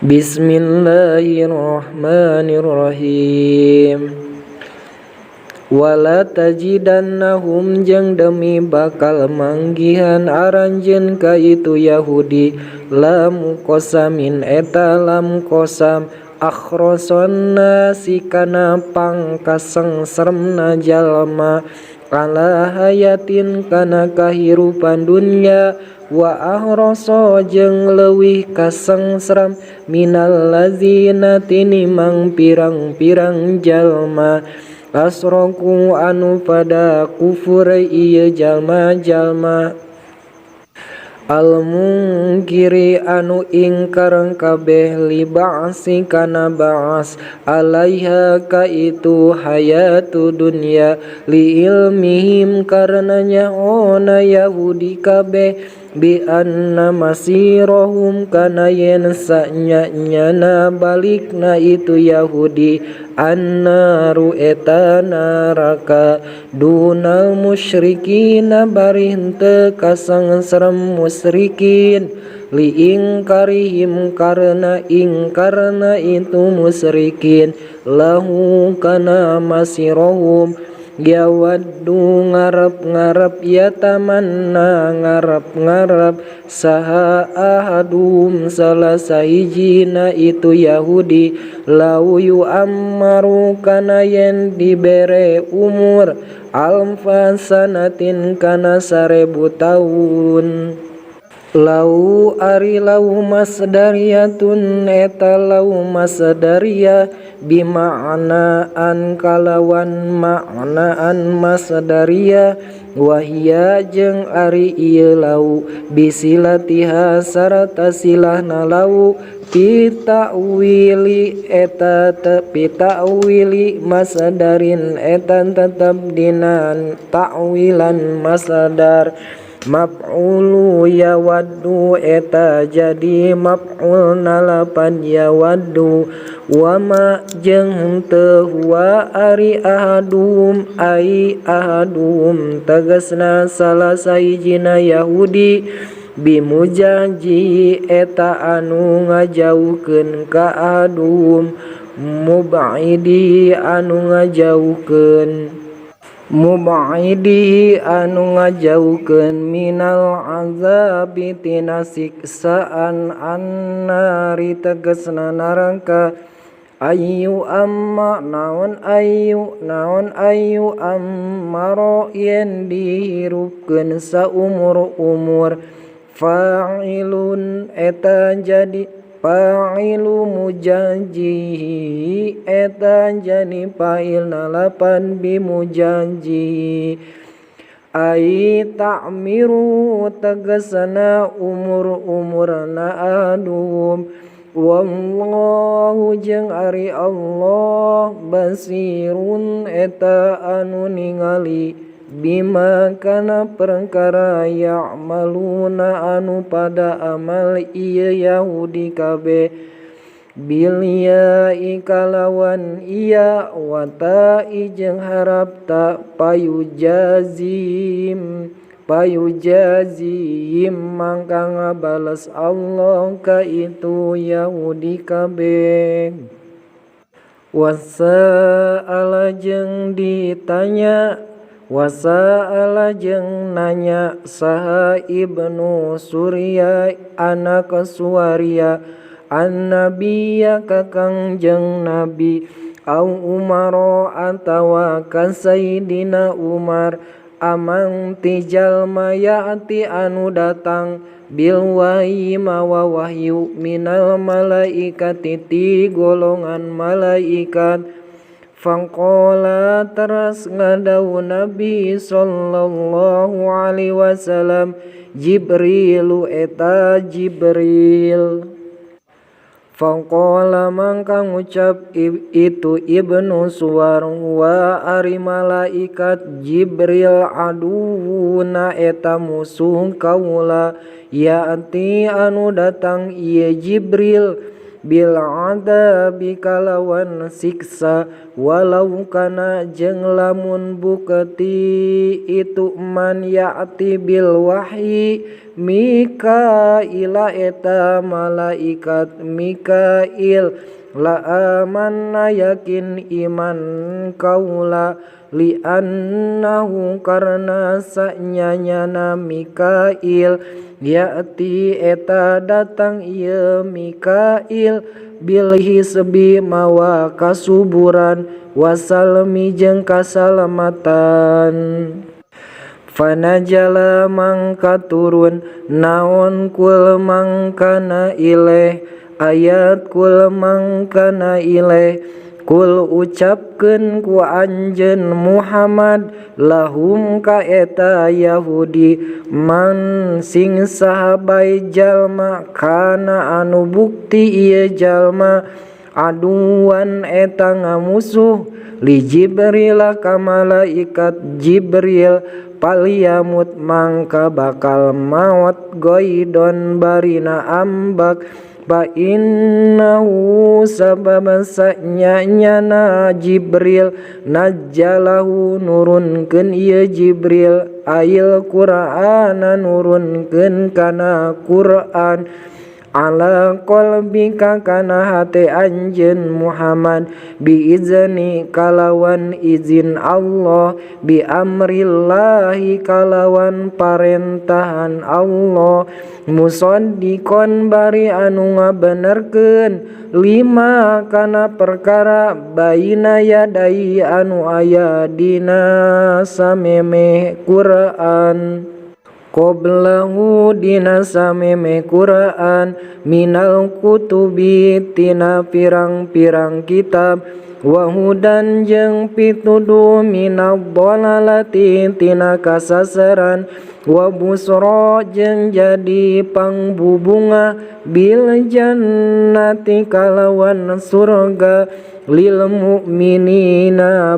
Bismillahirrahmanirrahim. Wala tajidannahum jeung demi bakal manggihan aranjeun ka itu Yahudi lam qasamin eta lam qasam akhroson nasi kana pangkasengsremna jalma ala hayatin kana kahirupan dunya wa ahroso jeung leuwih kasengsrem minal lazina tinimang pirang-pirang jalma asroku anu pada kufur ieu jalma-jalma al-mungkiri anu ingkar kabeh li ba'si kana ba'as alaiha ka itu hayatu dunya li ilmihim karenanya ona Yahudi kabeh bi anna masirahum kana yen sanyana balikna itu Yahudi annaru eta neraka dunal musyrikina bari henteu kasengsrem musyrikin li ingkarihim karena ingkarna itu musyrikin lahu kana masirahum yawaddu ngarep-ngarep ya tamanna ngarep-ngarep saha ahadum salah sahijina itu Yahudi lau yu'ammaru kana yen dibere umur alfa sanatin kana 1000 tahun. Lau ari lau masdariyatun eta lau masdariyah bima'naan kalawan ma'naan masdariyah wahia jeung ari ieu lau bisilatiha sarata silahna lau pita'wili eta pita'wili masdarin eta tetep dina ta'wilan masdar maf'ulu yawaddu eta jadi maf'ul nalapan yawaddu wama jeung henteu huwa ari ahadum ai ahadum tegasna salah sahijina Yahudi bimujaji eta anu ngajauhkeun ka ahadum mubaidi anu ngajauhkeun mubaidi anu ngajauhkeun minal azabi tina siksaan annari tegasna neraka ayu amma naon ayu ammaro yen dihirupkeun saumur-umur fa'ilun eta jadi fa'ilu mujanjihi eta jadi fa'il nalapan bimujanjihi ai ta'miru tegasna umur-umurna adum wallahu jeung ari Allah basirun eta anu ningali bima kana perkara ya'maluna anu pada amal ieu Yahudi kabeh bilya ikalawan iya wata'i jeung harap ta payujazim mangka ngabales Allah ka itu Yahudi kabeh wasa'ala jeung ditanya wasa'ala jeung nanya saha ibnu Surya anak Suwaria an-nabiyya ka kangjeng nabi au Umaro atawa ka Sayyidina Umar amang ti jalma ya'ti anu datang bil wahyi mawa wahyu minal malaikati ti golongan malaikat faqala teras ngadau Nabi sallallahu alaihi wasallam Jibrilu eta Jibril faqala mangka ngucap itu ibnu Suwar wa ari malaikat Jibril aduuna eta musuh kaula ya'ti anu datang ieu Jibril bil adabi kalawan siksa walau kana jeung lamun bukti itu man ya'ti bil wahyi Mikaila eta malaikat Mikail la amanna yakin iman kaula li annahu karna sanyanyana Mikail ya'ti eta datang ieu Mikail bil hisbi mawa kasuburan wasalmi jeung kasalamatan fanajala mangka turun naon kul mangkana ileh ayat kul mangkana ileh kul ucapkeun ku anjeun Muhammad lahum ka eta Yahudi man sing sahabai jalma kana anu bukti ieu jalma aduan eta ngamusuh li Jibril ka malaikat Jibril paliyamut mangka bakal maot goidon barina ambak fa innahu sabab sanyana Jibril najjalahu nurunkeun ieu Jibril ail Qur'ana nurunkeun kana Qur'an ala qalbika kana hate anjeun Muhammad biizni kalawan izin Allah bi amrillahi kalawan parentahan Allah musaddiqon bari anu ngabenerkeun lima kana perkara baina yadai anu aya dina samemeh Qur'an qoblahu dina samemeh Qur'an minal kutubi tina pirang-pirang kitab wahudan jeung pituduh minad dhalalati tina kasasaran wa busra jeung jadi pangbubunga bil jannati kalawan surga lil mu'minina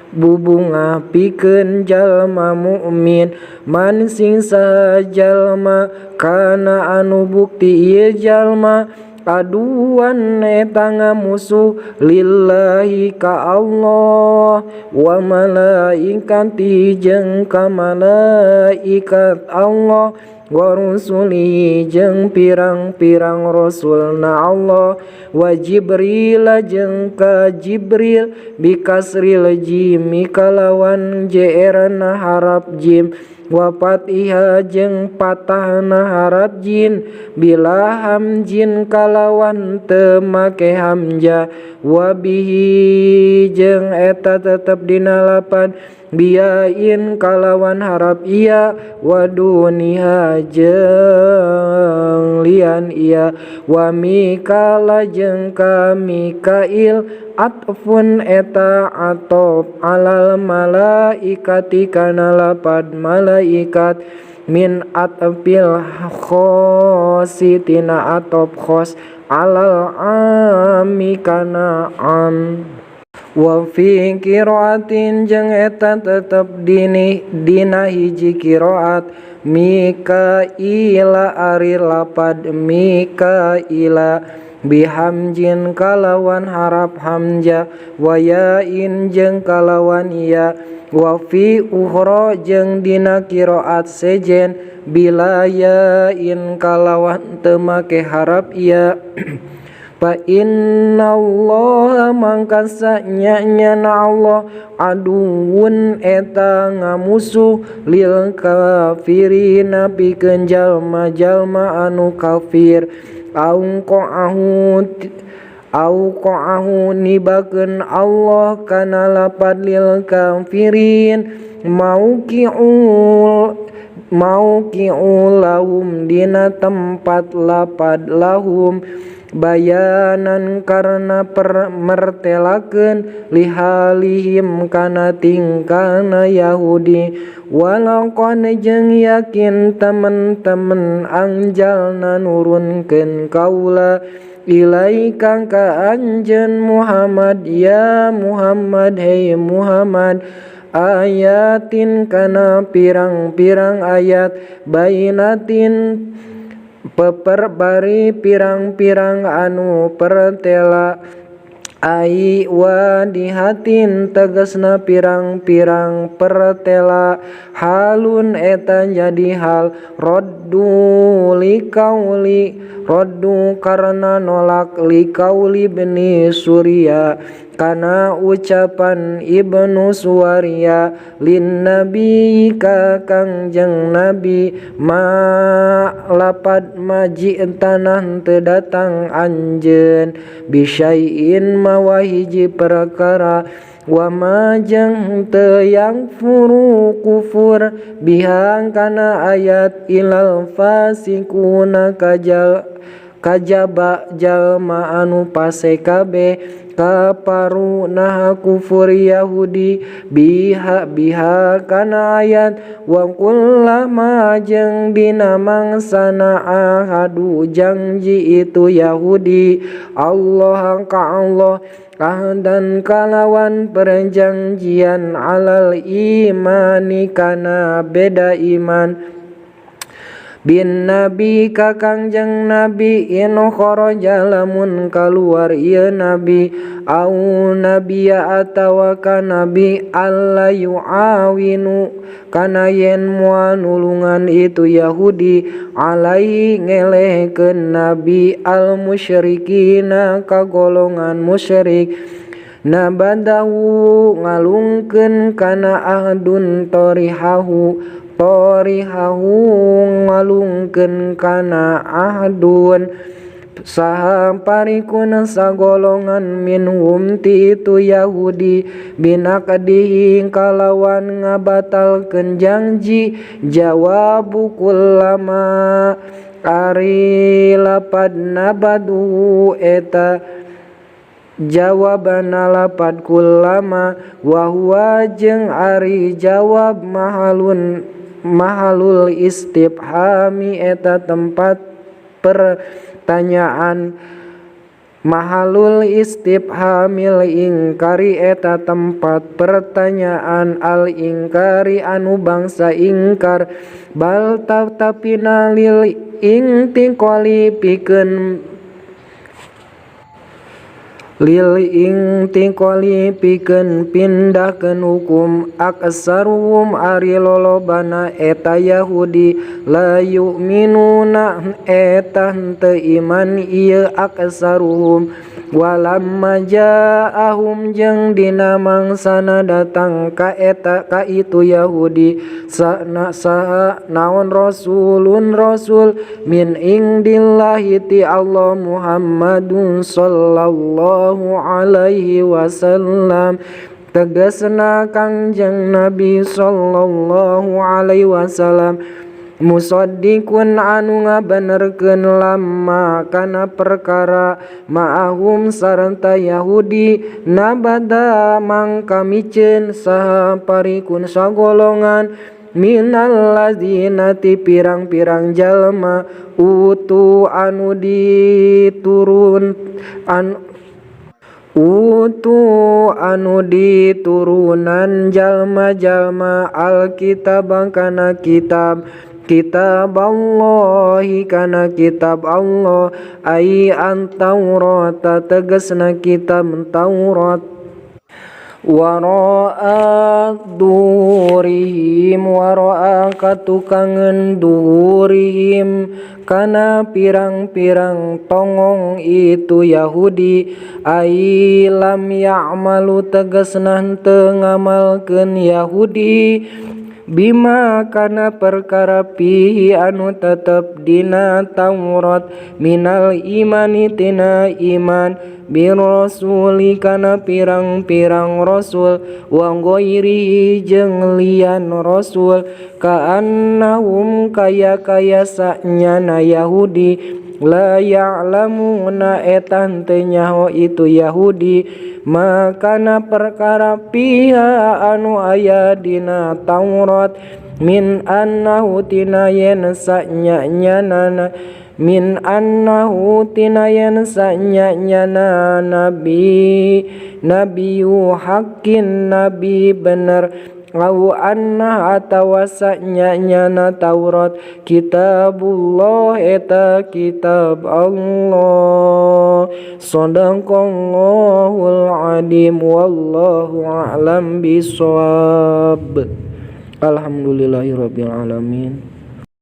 bubunga pikeun jalma mukmin man sing sajalma kana anu bukti ieu jalma aduan eta ngamusuh lillahi ka Allah wa malaikati jeung ka malaikat Allah wa rusuli jeung pirang-pirang rasulna Allah wa Jibril jeung ka Jibril bikasril jim kalawan jeerna harap jim wa fatihah jeung patahna harap jin bila hamjin kalawan teu make hamzah wa bihi jeung eta tetep dina lapan biyain kalawan harap iya wa duniha jeung lian iya wa mikala jeung ka Mikail atfun eta atop alal malaikati kana lapad malaikat min atfil khosi tina atop khos alal ami kana am wa fi qiraatin jeung eta tetep dina hiji qiraat Mikaila ari lapad Mikaila bihamjin kalawan harap hamzah wa yain jeung kalawan ya wa fi ukhra jeung dina qiraat sejen bila yain kalawan teu make harap ya fa innallaha mangka sanyana Allah aduun eta ngamusuh lil kafirina pikeun jalma-jalma anu kafir au qa'ahu nibakeun Allah kana lapad lil kafirin mauqi'ul lahum dina tempat lapad lahum bayanan karena mertelakeun lihalihim kana tingkahna Yahudi walaqad jeung yakin temen-temen anjalna nurunkeun kaula ilaika ka anjeun Muhammad ya Muhammad hey Muhammad ayatin kana pirang-pirang ayat bainatin bari pirang-pirang anu pertela ai wadihatin tegasna pirang-pirang pertela halun eta jadi hal roddu karena nolak likauli beni Surya kana ucapan Ibnu Suwarya lin nabi ka kangjeng nabi ma lapad maji tanah teu datang anjeun bisyaiin mawa hiji perkara wa majeng teu yang furu kufur bihang kana ayat ilal fasikuna kajaba jalma anu pasek kabeh kaparu nah kufur Yahudi biha kana ayat wa kullama jeung dina mangsana ahadu janji itu Yahudi Allah ka Allah dan kalawan perjanjian alal imani kana beda iman bin nabi ka kangjeng nabi in kharaja lamun kaluar ieu nabi au nabiya atawa ka nabi alla yuawinu kana yen moal nulungan itu Yahudi alai ngelehkeun nabi al musyrikina ka golongan musyrik nabadahu ngalungkeun kana ahdun torihahu ngalungkeun kana ahdun saha parikun sagolongan minhum ti itu Yahudi binakdihi kalawan ngabatalkeun janji jawabu kullama ari lapad nabadu eta jawabana lapad kullama wa huwa jeung ari jawab mahalul istifhami eta tempat pertanyaan mahalul istifhamil ingkari eta tempat pertanyaan al ingkari anu bangsa ingkar bal tapina lil intiqali pikeun pindahkeun hukum aksaruhum ari lolobana eta Yahudi la yu'minuna eta teu iman ieu aksaruhum walamma ja'ahum jeung dina mangsana datang ka itu Yahudi naon rasulun rasul min indillahi ti Allah Muhammadun sallallahu alaihi wasallam tegasna kangjeng Nabi sallallahu alaihi wasallam musaddiqun anu ngabenerkeun lamma kana perkara ma'ahum sarta Yahudi nabada mangka miceun saha parikun sagolongan minal ladzina ti pirang-pirang jalma utu anu diturunan jalma-jalma alkitab kana kitab Allahi kana kitab Allah ai an-Taurat tegasna kitab Taurat wara'a durihim wara'a katukangan durihim kana pirang-pirang tongong itu Yahudi ai lam ya'malu tegasna teu ngamalkeun Yahudi bima kana perkara pihi anu tetep dina Taurat minal imani tina iman birasuli kana pirang-pirang rasul wa ghairihi jeung lian rasul ka annahum kaya sanyana Yahudi la ya'lamuna etan teu nyaho itu Yahudi makana perkara piha anu aya dina Taurat min annahu tina yen sanyana nabi haqqin nabi bener au anna atawa sanyana Taurat kitabullah eta kitab Allah. Shadaqallahul adim wallahu a'lam bishawab. Alhamdulillahirabbil alamin.